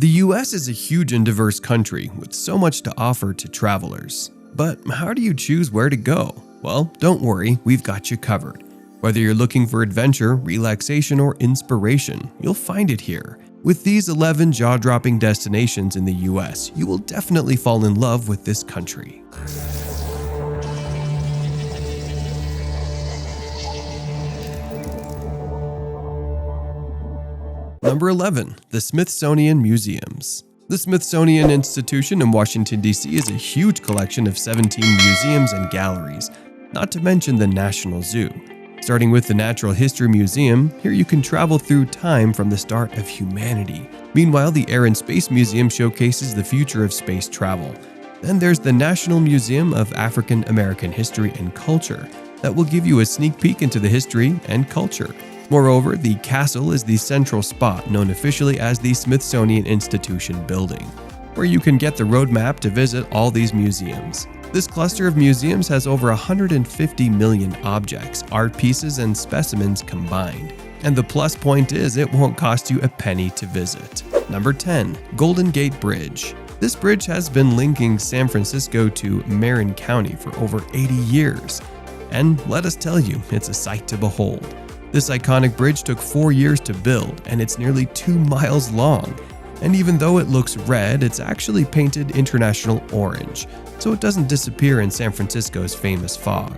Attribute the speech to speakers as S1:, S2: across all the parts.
S1: The US is a huge and diverse country with so much to offer to travelers. But how do you choose where to go? Well, don't worry, we've got you covered. Whether you're looking for adventure, relaxation, or inspiration, you'll find it here. With these 11 jaw-dropping destinations in the US, you will definitely fall in love with this country. Number 11. The Smithsonian Museums. The Smithsonian Institution in Washington, D.C. is a huge collection of 17 museums and galleries, not to mention the National Zoo. Starting with the Natural History Museum, here you can travel through time from the start of humanity. Meanwhile, the Air and Space Museum showcases the future of space travel. Then there's the National Museum of African American History and Culture that will give you a sneak peek into the history and culture. Moreover, the castle is the central spot known officially as the Smithsonian Institution building, where you can get the roadmap to visit all these museums. This cluster of museums has over 150 million objects, art pieces, and specimens combined. And the plus point is it won't cost you a penny to visit. Number 10. Golden Gate Bridge. This bridge has been linking San Francisco to Marin County for over 80 years. And let us tell you, it's a sight to behold. This iconic bridge took 4 years to build, and it's nearly 2 miles long. And even though it looks red, it's actually painted international orange, so it doesn't disappear in San Francisco's famous fog.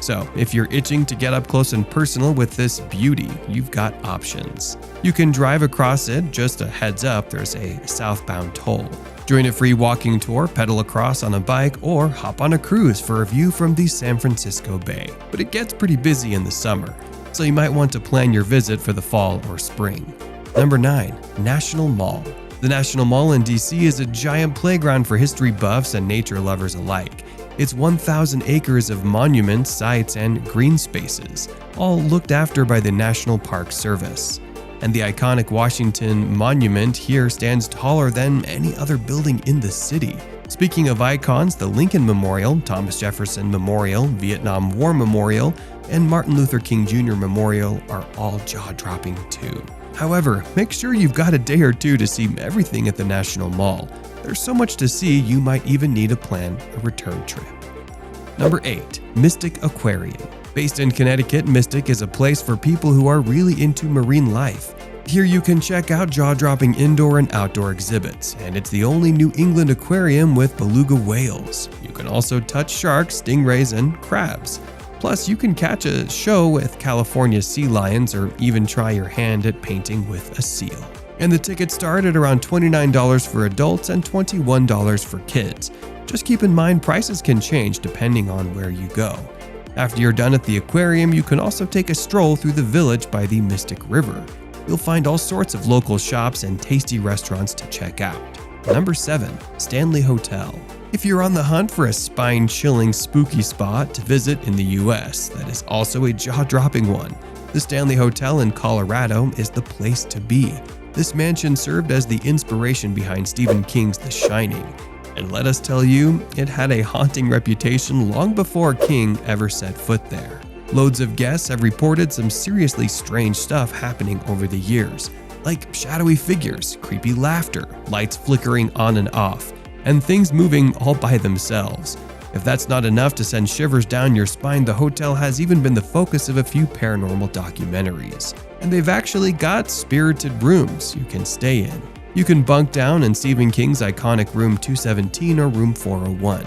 S1: So, if you're itching to get up close and personal with this beauty, you've got options. You can drive across it, just a heads up, there's a southbound toll. Join a free walking tour, pedal across on a bike, or hop on a cruise for a view from the San Francisco Bay. But it gets pretty busy in the summer, so you might want to plan your visit for the fall or spring. Number 9. National Mall. The National Mall in DC is a giant playground for history buffs and nature lovers alike. It's 1,000 acres of monuments, sites, and green spaces, all looked after by the National Park Service. And the iconic Washington Monument here stands taller than any other building in the city. Speaking of icons, the Lincoln Memorial, Thomas Jefferson Memorial, Vietnam War Memorial, and Martin Luther King Jr. Memorial are all jaw-dropping too. However, make sure you've got a day or two to see everything at the National Mall. There's so much to see, you might even need to plan a return trip. Number 8. Mystic Aquarium. Based in Connecticut, Mystic is a place for people who are really into marine life. Here you can check out jaw-dropping indoor and outdoor exhibits, and it's the only New England aquarium with beluga whales. You can also touch sharks, stingrays, and crabs. Plus, you can catch a show with California sea lions or even try your hand at painting with a seal. And the tickets start at around $29 for adults and $21 for kids. Just keep in mind prices can change depending on where you go. After you're done at the aquarium, you can also take a stroll through the village by the Mystic River. You'll find all sorts of local shops and tasty restaurants to check out. Number 7. Stanley Hotel. If you're on the hunt for a spine-chilling, spooky spot to visit in the US, that is also a jaw-dropping one. The Stanley Hotel in Colorado is the place to be. This mansion served as the inspiration behind Stephen King's The Shining. And let us tell you, it had a haunting reputation long before King ever set foot there. Loads of guests have reported some seriously strange stuff happening over the years, like shadowy figures, creepy laughter, lights flickering on and off, and things moving all by themselves. If that's not enough to send shivers down your spine, the hotel has even been the focus of a few paranormal documentaries. And they've actually got spirited rooms you can stay in. You can bunk down in Stephen King's iconic Room 217 or Room 401,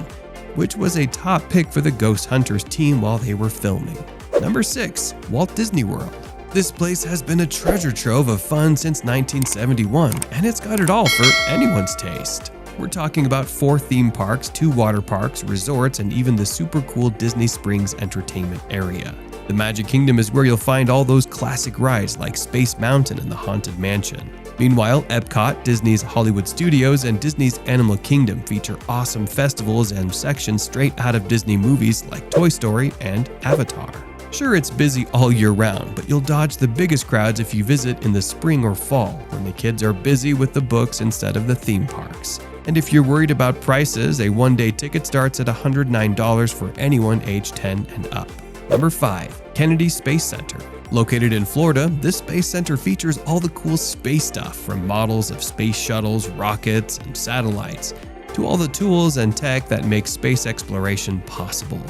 S1: which was a top pick for the Ghost Hunters team while they were filming. Number 6. Walt Disney World. This place has been a treasure trove of fun since 1971, and it's got it all for anyone's taste. We're talking about 4 theme parks, 2 water parks, resorts, and even the super cool Disney Springs entertainment area. The Magic Kingdom is where you'll find all those classic rides like Space Mountain and the Haunted Mansion. Meanwhile, Epcot, Disney's Hollywood Studios, and Disney's Animal Kingdom feature awesome festivals and sections straight out of Disney movies like Toy Story and Avatar. Sure, it's busy all year round, but you'll dodge the biggest crowds if you visit in the spring or fall, when the kids are busy with the books instead of the theme parks. And if you're worried about prices, a one-day ticket starts at $109 for anyone age 10 and up. Number 5. Kennedy Space Center. Located in Florida, this space center features all the cool space stuff from models of space shuttles, rockets, and satellites, to all the tools and tech that make space exploration possible.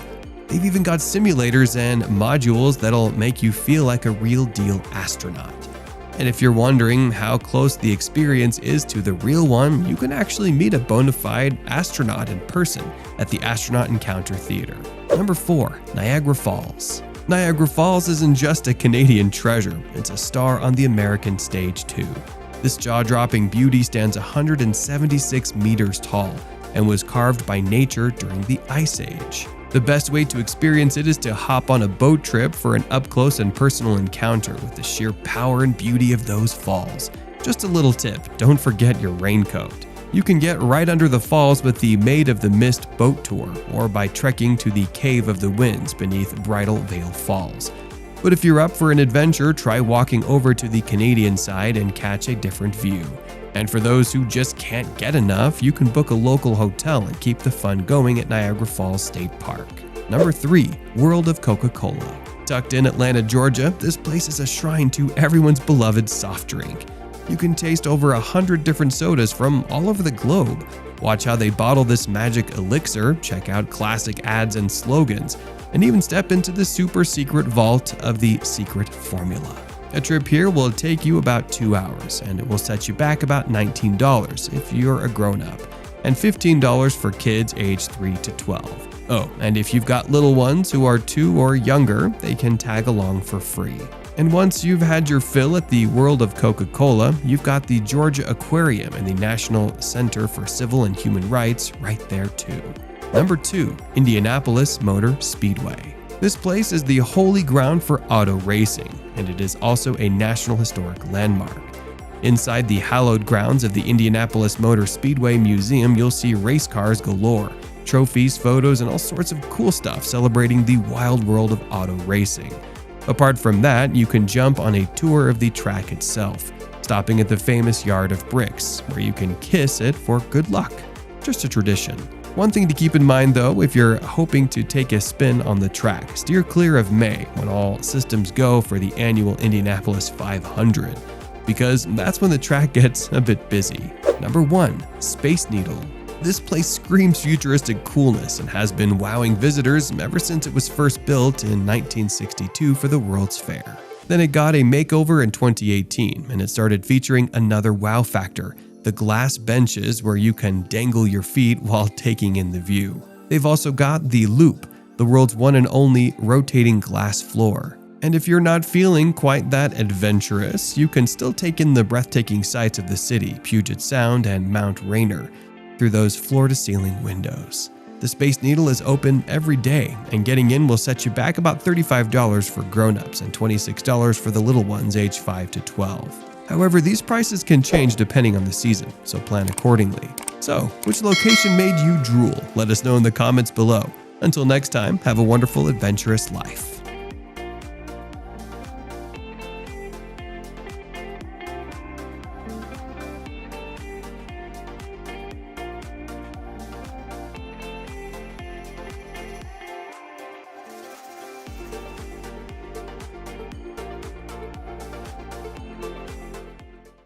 S1: They've even got simulators and modules that'll make you feel like a real-deal astronaut. And if you're wondering how close the experience is to the real one, you can actually meet a bona fide astronaut in person at the Astronaut Encounter Theater. Number 4. Niagara Falls. Niagara Falls isn't just a Canadian treasure, it's a star on the American stage too. This jaw-dropping beauty stands 176 meters tall and was carved by nature during the Ice Age. The best way to experience it is to hop on a boat trip for an up-close and personal encounter with the sheer power and beauty of those falls. Just a little tip, don't forget your raincoat. You can get right under the falls with the Maid of the Mist boat tour, or by trekking to the Cave of the Winds beneath Bridal Veil Falls. But if you're up for an adventure, try walking over to the Canadian side and catch a different view. And for those who just can't get enough, you can book a local hotel and keep the fun going at Niagara Falls State Park. Number 3. World of Coca-Cola. Tucked in Atlanta, Georgia, this place is a shrine to everyone's beloved soft drink. You can taste over 100 different sodas from all over the globe. Watch how they bottle this magic elixir, check out classic ads and slogans, and even step into the super secret vault of the secret formula. A trip here will take you about 2 hours, and it will set you back about $19 if you're a grown-up, and $15 for kids aged 3 to 12. Oh, and if you've got little ones who are 2 or younger, they can tag along for free. And once you've had your fill at the World of Coca-Cola, you've got the Georgia Aquarium and the National Center for Civil and Human Rights right there too. Number 2. Indianapolis Motor Speedway. This place is the holy ground for auto racing, and it is also a National Historic Landmark. Inside the hallowed grounds of the Indianapolis Motor Speedway Museum, you'll see race cars galore, trophies, photos, and all sorts of cool stuff celebrating the wild world of auto racing. Apart from that, you can jump on a tour of the track itself, stopping at the famous Yard of Bricks, where you can kiss it for good luck. Just a tradition. One thing to keep in mind though, if you're hoping to take a spin on the track, steer clear of May when all systems go for the annual Indianapolis 500, because that's when the track gets a bit busy. Number 1. Space Needle. This place screams futuristic coolness and has been wowing visitors ever since it was first built in 1962 for the World's Fair. Then it got a makeover in 2018 and it started featuring another wow factor: the glass benches where you can dangle your feet while taking in the view. They've also got the Loop, the world's one and only rotating glass floor. And if you're not feeling quite that adventurous, you can still take in the breathtaking sights of the city, Puget Sound, and Mount Rainier through those floor-to-ceiling windows. The Space Needle is open every day, and getting in will set you back about $35 for grown-ups and $26 for the little ones aged 5 to 12. However, these prices can change depending on the season, so plan accordingly. So, which location made you drool? Let us know in the comments below. Until next time, have a wonderful, adventurous life.